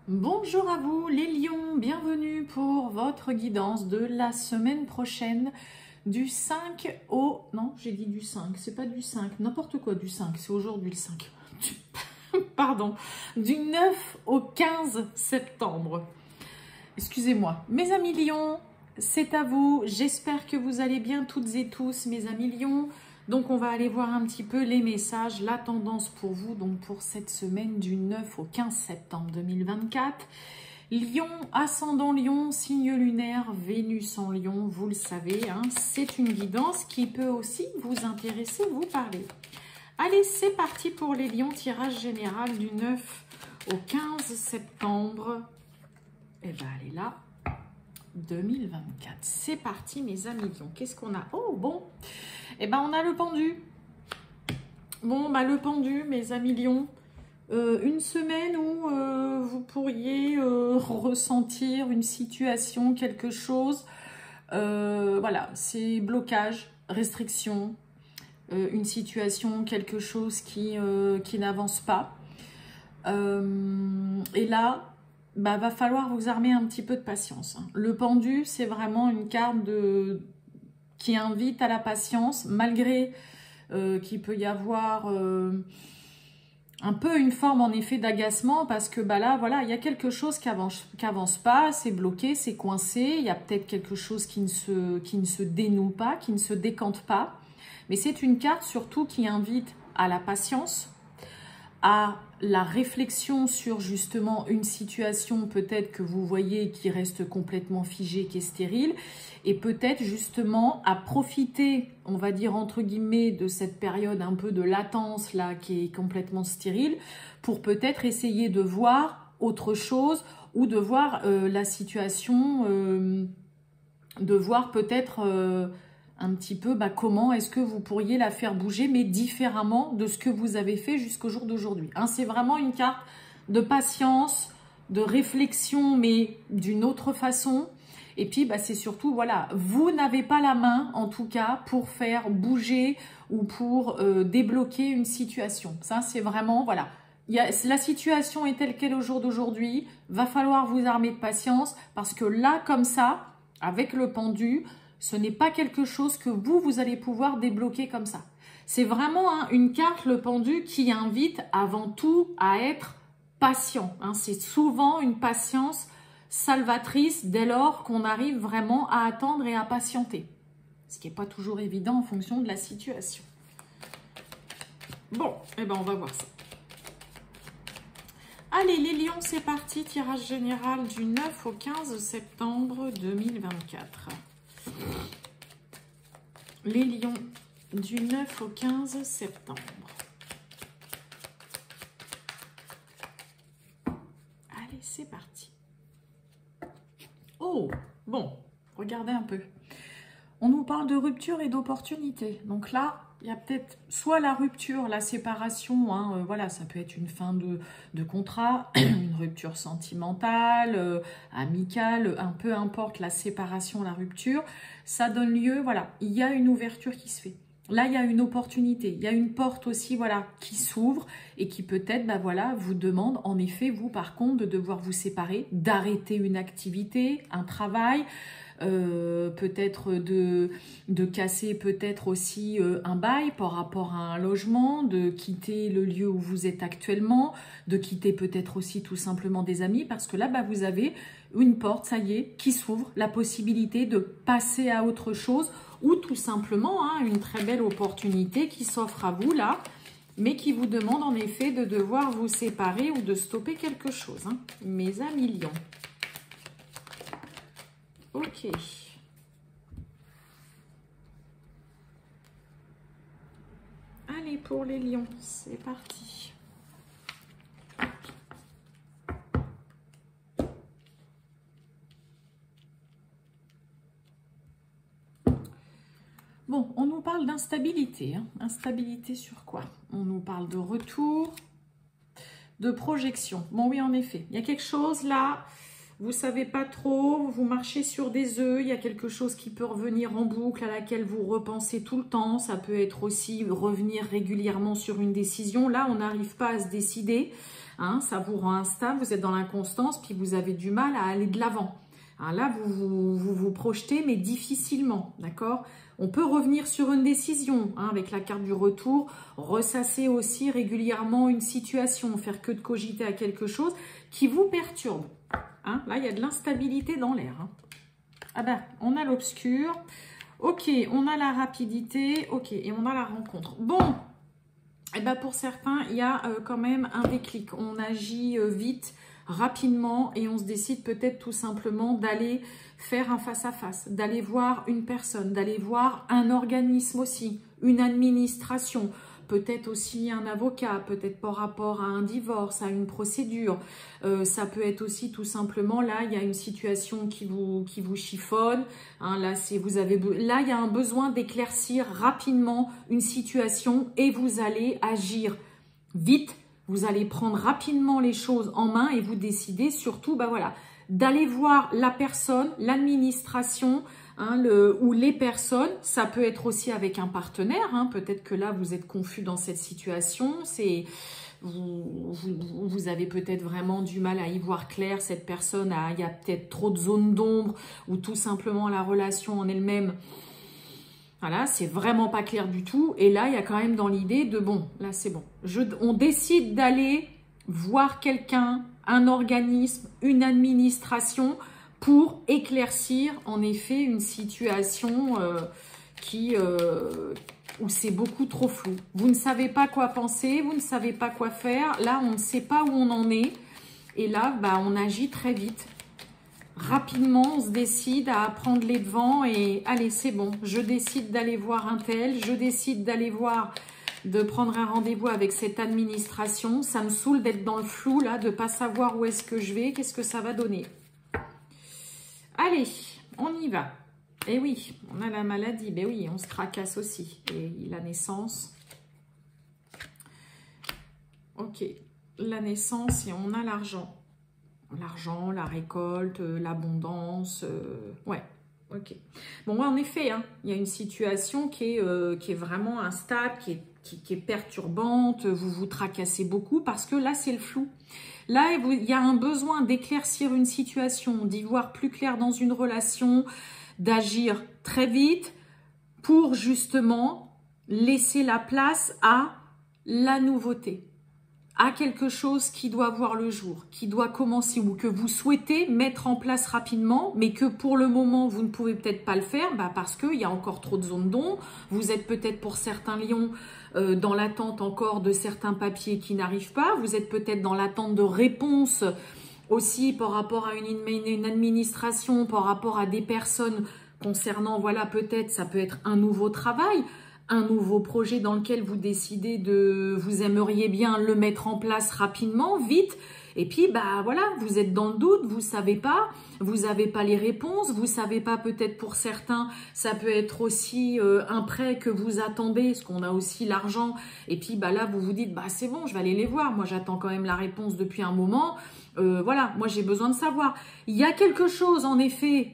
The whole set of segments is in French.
Bonjour à vous les lions, bienvenue pour votre guidance de la semaine prochaine du 5 au... Non, j'ai dit du 5, c'est pas du 5, n'importe quoi du 5, c'est aujourd'hui le 5. Pardon, du 9 au 15 septembre. Excusez-moi. Mes amis lions, c'est à vous, j'espère que vous allez bien toutes et tous mes amis lions. Donc on va aller voir un petit peu les messages, la tendance pour vous, donc pour cette semaine du 9 au 15 septembre 2024. Lion, ascendant Lion, signe lunaire, Vénus en Lion, vous le savez, hein, c'est une guidance qui peut aussi vous intéresser, vous parler. Allez, c'est parti pour les lions, tirage général du 9 au 15 septembre. Et bien, elle est là, 2024. C'est parti mes amis lions, qu'est-ce qu'on a? Oh bon, et ben on a le pendu. Bon, bah le pendu, mes amis lions, une semaine où vous pourriez ressentir une situation, quelque chose. Voilà, c'est blocage, restriction, une situation, quelque chose qui n'avance pas. Et là, bah, va falloir vous armer un petit peu de patience. Hein. Le pendu, c'est vraiment une carte qui invite à la patience, malgré qu'il peut y avoir un peu une forme en effet d'agacement, parce que bah là, voilà, il y a quelque chose qui avance pas, c'est bloqué, c'est coincé, il y a peut-être quelque chose qui ne se dénoue pas, qui ne se décante pas. Mais c'est une carte surtout qui invite à la patience, à la réflexion sur justement une situation peut-être que vous voyez qui reste complètement figée, qui est stérile, et peut-être justement à profiter, on va dire entre guillemets, de cette période un peu de latence là qui est complètement stérile, pour peut-être essayer de voir autre chose ou de voir la situation, de voir peut-être... un petit peu comment est-ce que vous pourriez la faire bouger, mais différemment de ce que vous avez fait jusqu'au jour d'aujourd'hui. Hein, c'est vraiment une carte de patience, de réflexion, mais d'une autre façon. Et puis, c'est surtout, voilà, vous n'avez pas la main, en tout cas, pour faire bouger ou pour débloquer une situation. Ça, c'est vraiment, voilà. La situation est telle qu'elle au jour d'aujourd'hui. Va falloir vous armer de patience parce que là, comme ça, avec le pendu, ce n'est pas quelque chose que vous allez pouvoir débloquer comme ça. C'est vraiment une carte, le pendu, qui invite avant tout à être patient. Hein. C'est souvent une patience salvatrice dès lors qu'on arrive vraiment à attendre et à patienter. Ce qui n'est pas toujours évident en fonction de la situation. Bon, eh ben on va voir ça. Allez, les lions, c'est parti. Tirage général du 9 au 15 septembre 2024. Les lions du 9 au 15 septembre. Allez, c'est parti. Oh, bon, regardez un peu. On nous parle de rupture et d'opportunité. Donc là, il y a peut-être soit la rupture, la séparation, hein, voilà, ça peut être une fin de contrat, une rupture sentimentale, amicale, un peu importe la séparation, la rupture, ça donne lieu, voilà, il y a une ouverture qui se fait. Là, il y a une opportunité, il y a une porte aussi, voilà, qui s'ouvre et qui peut-être, voilà, vous demande, en effet, vous, par contre, de devoir vous séparer, d'arrêter une activité, un travail, peut-être de casser peut-être aussi un bail par rapport à un logement, de quitter le lieu où vous êtes actuellement, de quitter peut-être aussi tout simplement des amis, parce que là, vous avez une porte, ça y est, qui s'ouvre, la possibilité de passer à autre chose, ou tout simplement une très belle opportunité qui s'offre à vous là, mais qui vous demande en effet de devoir vous séparer ou de stopper quelque chose. Hein. Mes amis lions. Ok. Allez, pour les lions, c'est parti. Bon, on nous parle d'instabilité. Hein. Instabilité sur quoi? On nous parle de retour, de projection. Bon, oui, en effet, il y a quelque chose là... Vous ne savez pas trop, vous marchez sur des œufs, il y a quelque chose qui peut revenir en boucle à laquelle vous repensez tout le temps. Ça peut être aussi revenir régulièrement sur une décision. Là, on n'arrive pas à se décider. Hein, ça vous rend instable, vous êtes dans l'inconstance, puis vous avez du mal à aller de l'avant. Hein, là, vous projetez, mais difficilement, d'accord? On peut revenir sur une décision, hein, avec la carte du retour, ressasser aussi régulièrement une situation, faire que de cogiter à quelque chose qui vous perturbe. Hein, là, il y a de l'instabilité dans l'air. Hein. Ah ben, on a l'obscur, ok, on a la rapidité, ok, et on a la rencontre. Bon, et ben pour certains, il y a quand même un déclic. On agit vite, rapidement, et on se décide peut-être tout simplement d'aller faire un face-à-face, d'aller voir une personne, d'aller voir un organisme aussi, une administration, peut-être aussi un avocat, peut-être par rapport à un divorce, à une procédure. Ça peut être aussi tout simplement, là, il y a une situation qui vous chiffonne. Hein, là, là, il y a un besoin d'éclaircir rapidement une situation et vous allez agir vite. Vous allez prendre rapidement les choses en main et vous décidez surtout, bah voilà, d'aller voir la personne, l'administration, hein, ou les personnes. Ça peut être aussi avec un partenaire. Hein, peut-être que là, vous êtes confus dans cette situation. Vous avez peut-être vraiment du mal à y voir clair. Cette personne, il y a peut-être trop de zones d'ombre ou tout simplement la relation en elle-même. Voilà, c'est vraiment pas clair du tout. Et là, il y a quand même dans l'idée de, bon, là c'est bon. On décide d'aller voir quelqu'un, un organisme, une administration pour éclaircir en effet une situation où c'est beaucoup trop flou. Vous ne savez pas quoi penser, vous ne savez pas quoi faire. Là, on ne sait pas où on en est. Et là, bah, on agit très vite. Rapidement, on se décide à prendre les devants et allez, c'est bon. Je décide d'aller voir un tel, je décide de prendre un rendez-vous avec cette administration. Ça me saoule d'être dans le flou, là, de ne pas savoir où est-ce que je vais, qu'est-ce que ça va donner. Allez, on y va. Et oui, on a la maladie, ben oui, on se tracasse aussi. Et la naissance. Ok, la naissance et on a l'argent. L'argent, la récolte, l'abondance, ouais, ok. Bon, ouais, en effet, hein, il y a une situation qui est vraiment instable, qui est perturbante, vous vous tracassez beaucoup parce que là, c'est le flou. Là, il y a un besoin d'éclaircir une situation, d'y voir plus clair dans une relation, d'agir très vite pour justement laisser la place à la nouveauté, à quelque chose qui doit voir le jour, qui doit commencer ou que vous souhaitez mettre en place rapidement, mais que pour le moment, vous ne pouvez peut-être pas le faire parce qu'il y a encore trop de zones d'ombre. Vous êtes peut-être pour certains lions dans l'attente encore de certains papiers qui n'arrivent pas. Vous êtes peut-être dans l'attente de réponses aussi par rapport à une administration, par rapport à des personnes concernant, voilà, peut-être, ça peut être un nouveau travail, un nouveau projet dans lequel vous décidez vous aimeriez bien le mettre en place rapidement, vite, et puis bah voilà, vous êtes dans le doute, vous savez pas, vous n'avez pas les réponses, vous savez pas, peut-être pour certains, ça peut être aussi un prêt que vous attendez, parce qu'on a aussi l'argent, et puis bah là vous vous dites bah c'est bon, je vais aller les voir, moi j'attends quand même la réponse depuis un moment, voilà, moi j'ai besoin de savoir. Il y a quelque chose en effet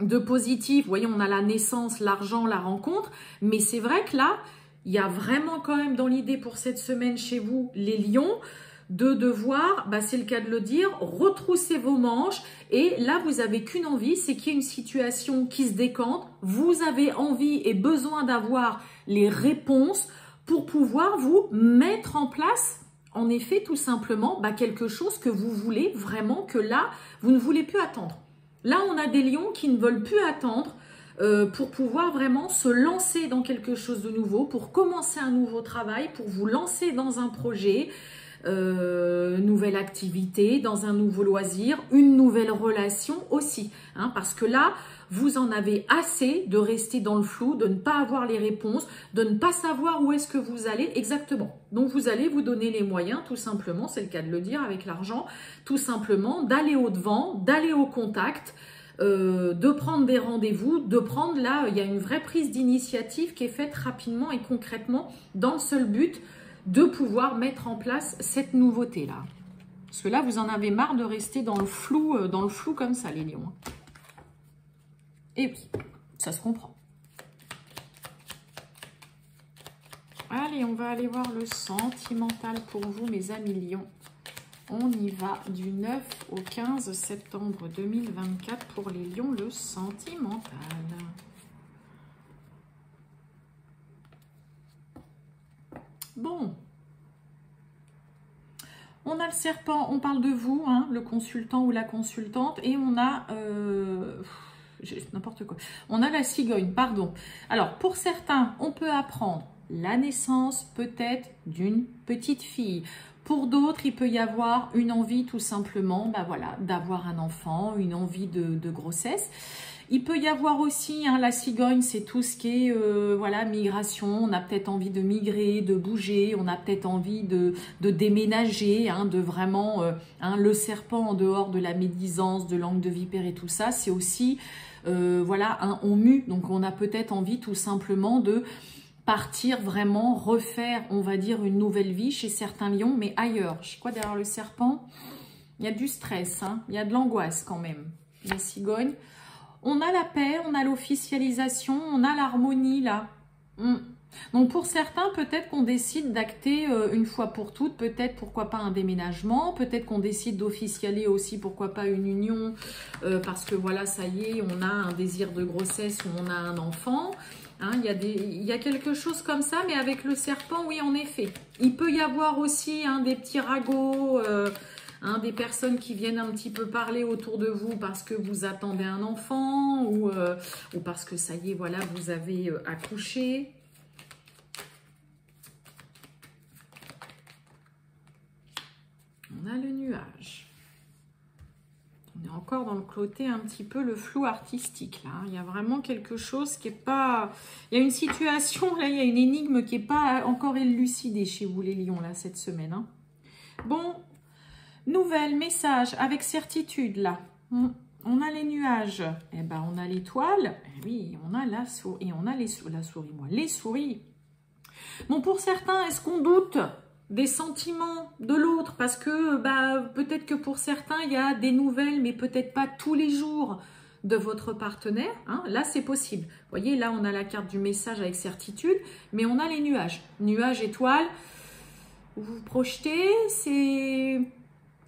de positif, vous voyez, on a la naissance, l'argent, la rencontre, mais c'est vrai que là, il y a vraiment quand même dans l'idée pour cette semaine chez vous, les lions, de devoir, bah c'est le cas de le dire, retrousser vos manches, et là vous avez qu'une envie, c'est qu'il y ait une situation qui se décante, vous avez envie et besoin d'avoir les réponses pour pouvoir vous mettre en place, en effet tout simplement, bah, quelque chose que vous voulez vraiment, que là, vous ne voulez plus attendre. Là, on a des lions qui ne veulent plus attendre pour pouvoir vraiment se lancer dans quelque chose de nouveau, pour commencer un nouveau travail, pour vous lancer dans un projet, nouvelle activité, dans un nouveau loisir, une nouvelle relation aussi. Hein, parce que là, vous en avez assez de rester dans le flou, de ne pas avoir les réponses, de ne pas savoir où est-ce que vous allez exactement. Donc, vous allez vous donner les moyens, tout simplement, c'est le cas de le dire avec l'argent, tout simplement d'aller au-devant, d'aller au contact, de prendre des rendez-vous, de prendre là, il y a une vraie prise d'initiative qui est faite rapidement et concrètement dans le seul but de pouvoir mettre en place cette nouveauté-là. Parce que là, vous en avez marre de rester dans le flou comme ça, les lions. Et oui, ça se comprend. Allez, on va aller voir le sentimental pour vous, mes amis lions. On y va du 9 au 15 septembre 2024 pour les lions, le sentimental. Bon. On a le serpent, on parle de vous, hein, le consultant ou la consultante, et on a... n'importe quoi. On a la cigogne, pardon. Alors, pour certains, on peut apprendre la naissance peut-être d'une petite fille. Pour d'autres, il peut y avoir une envie tout simplement voilà, d'avoir un enfant, une envie de grossesse. Il peut y avoir aussi, hein, la cigogne, c'est tout ce qui est voilà, migration. On a peut-être envie de migrer, de bouger. On a peut-être envie de déménager, hein, de vraiment... hein, le serpent en dehors de la médisance, de langue de vipère et tout ça, c'est aussi... voilà, on mue. Donc, on a peut-être envie tout simplement de partir vraiment, refaire, on va dire, une nouvelle vie chez certains lions, mais ailleurs. Je sais quoi derrière le serpent? Il y a du stress, hein, il y a de l'angoisse quand même. La cigogne. On a la paix, on a l'officialisation, on a l'harmonie là. Donc pour certains, peut-être qu'on décide d'acter une fois pour toutes, peut-être pourquoi pas un déménagement, peut-être qu'on décide d'officialiser aussi pourquoi pas une union, parce que voilà, ça y est, on a un désir de grossesse ou on a un enfant. Hein, il y a quelque chose comme ça, mais avec le serpent, oui, en effet. Il peut y avoir aussi, hein, des petits ragots, hein, des personnes qui viennent un petit peu parler autour de vous parce que vous attendez un enfant ou parce que ça y est, voilà, vous avez accouché. On a le nuage. On est encore dans le côté un petit peu le flou artistique là. Il y a vraiment quelque chose qui n'est pas... Il y a une situation, là, il y a une énigme qui n'est pas encore élucidée chez vous les lions là cette semaine. Hein. Bon, nouvelle, message avec certitude là. On a les nuages, eh ben, on a l'étoile, eh oui, on a la souris, et on a les souris. Bon, pour certains, est-ce qu'on doute des sentiments de l'autre? Parce que peut-être que pour certains, il y a des nouvelles, mais peut-être pas tous les jours de votre partenaire. Hein. Là, c'est possible. Vous voyez, là, on a la carte du message avec certitude, mais on a les nuages. Nuages, étoiles, vous vous projetez, c'est...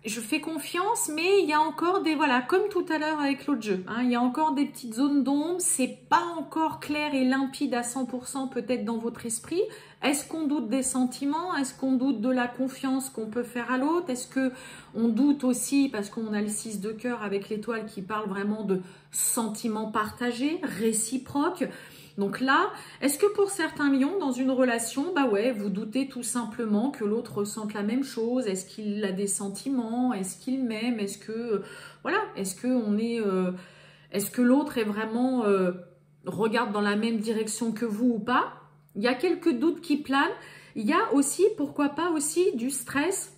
Je fais confiance, mais il y a encore des... Voilà, comme tout à l'heure avec l'autre jeu. Hein, il y a encore des petites zones d'ombre. C'est pas encore clair et limpide à 100% peut-être dans votre esprit. Est-ce qu'on doute des sentiments? Est-ce qu'on doute de la confiance qu'on peut faire à l'autre? Est-ce qu'on doute aussi, parce qu'on a le 6 de cœur avec l'étoile qui parle vraiment de sentiments partagés, réciproques? Donc là, est-ce que pour certains lions, dans une relation, ouais, vous doutez tout simplement que l'autre ressente la même chose? Est-ce qu'il a des sentiments? Est-ce qu'il m'aime? Est-ce que, voilà, est-ce que l'autre est vraiment, regarde dans la même direction que vous ou pas? Il y a quelques doutes qui planent. Il y a aussi, pourquoi pas aussi, du stress,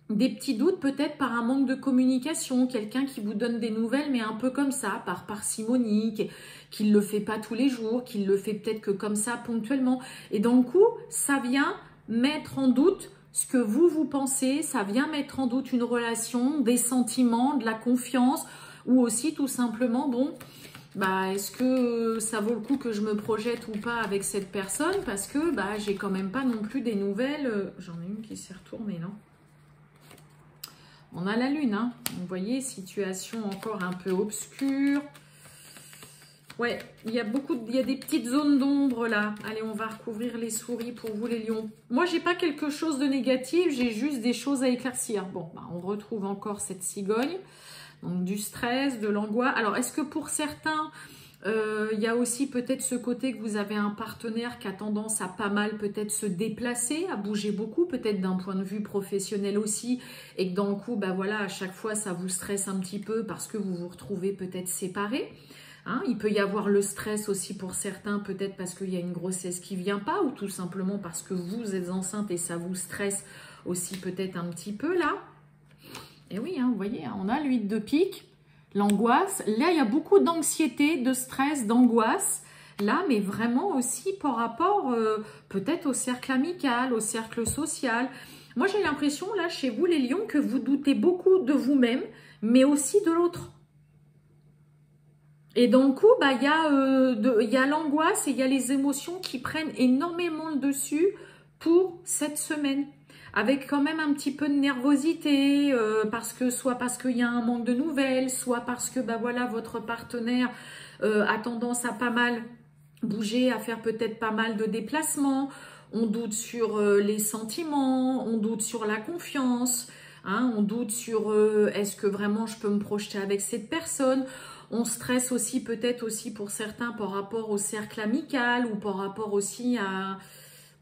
des petits doutes peut-être par un manque de communication, quelqu'un qui vous donne des nouvelles mais un peu comme ça, par parcimonie, qui ne le fait pas tous les jours, qui le fait peut-être que comme ça ponctuellement. Et d'un coup, ça vient mettre en doute ce que vous pensez, ça vient mettre en doute une relation, des sentiments, de la confiance, ou aussi tout simplement, bon, est-ce que ça vaut le coup que je me projette ou pas avec cette personne, parce que j'ai quand même pas non plus des nouvelles. J'en ai une qui s'est retournée, non? On a la lune, hein. Vous voyez, situation encore un peu obscure. Ouais, il y a des petites zones d'ombre là. Allez, on va recouvrir les souris pour vous les lions. Moi, j'ai pas quelque chose de négatif, j'ai juste des choses à éclaircir. Bon, on retrouve encore cette cigogne. Donc du stress, de l'angoisse. Alors, est-ce que pour certains, il y a aussi peut-être ce côté que vous avez un partenaire qui a tendance à pas mal peut-être se déplacer, à bouger beaucoup, peut-être d'un point de vue professionnel aussi, et que dans le coup, voilà, à chaque fois, ça vous stresse un petit peu parce que vous vous retrouvez peut-être séparés. Hein, il peut y avoir le stress aussi pour certains, peut-être parce qu'il y a une grossesse qui ne vient pas, ou tout simplement parce que vous êtes enceinte et ça vous stresse aussi peut-être un petit peu là. Et oui, hein, vous voyez, hein, on a l'huile de pique. L'angoisse, là il y a beaucoup d'anxiété, de stress, d'angoisse, là, mais vraiment aussi par rapport peut-être au cercle amical, au cercle social. Moi j'ai l'impression là chez vous les lions que vous doutez beaucoup de vous-même, mais aussi de l'autre. Et donc coup, il y a l'angoisse et il y a les émotions qui prennent énormément le dessus pour cette semaine. avec quand même un petit peu de nervosité, soit parce qu'il y a un manque de nouvelles, soit parce que bah voilà, votre partenaire a tendance à pas mal bouger, à faire peut-être pas mal de déplacements. On doute sur les sentiments, on doute sur la confiance, hein, on doute sur est-ce que vraiment je peux me projeter avec cette personne. On stresse aussi peut-être aussi pour certains par rapport au cercle amical ou par rapport aussi à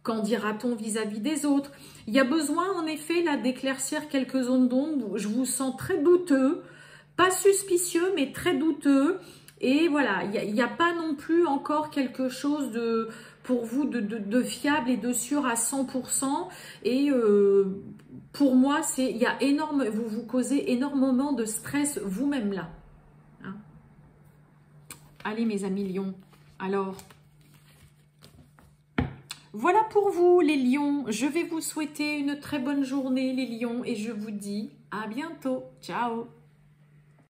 qu'en dira-t-on vis-à-vis des autres. Il y a besoin en effet là d'éclaircir quelques zones d'ombre. Je vous sens très douteux, pas suspicieux mais très douteux. Et voilà, il n'y a pas non plus encore quelque chose de pour vous de fiable et de sûr à 100%. Et pour moi, il y a vous causez énormément de stress vous-même là. Hein. Allez mes amis lions, alors voilà pour vous les lions. Je vais vous souhaiter une très bonne journée les lions et je vous dis à bientôt. Ciao.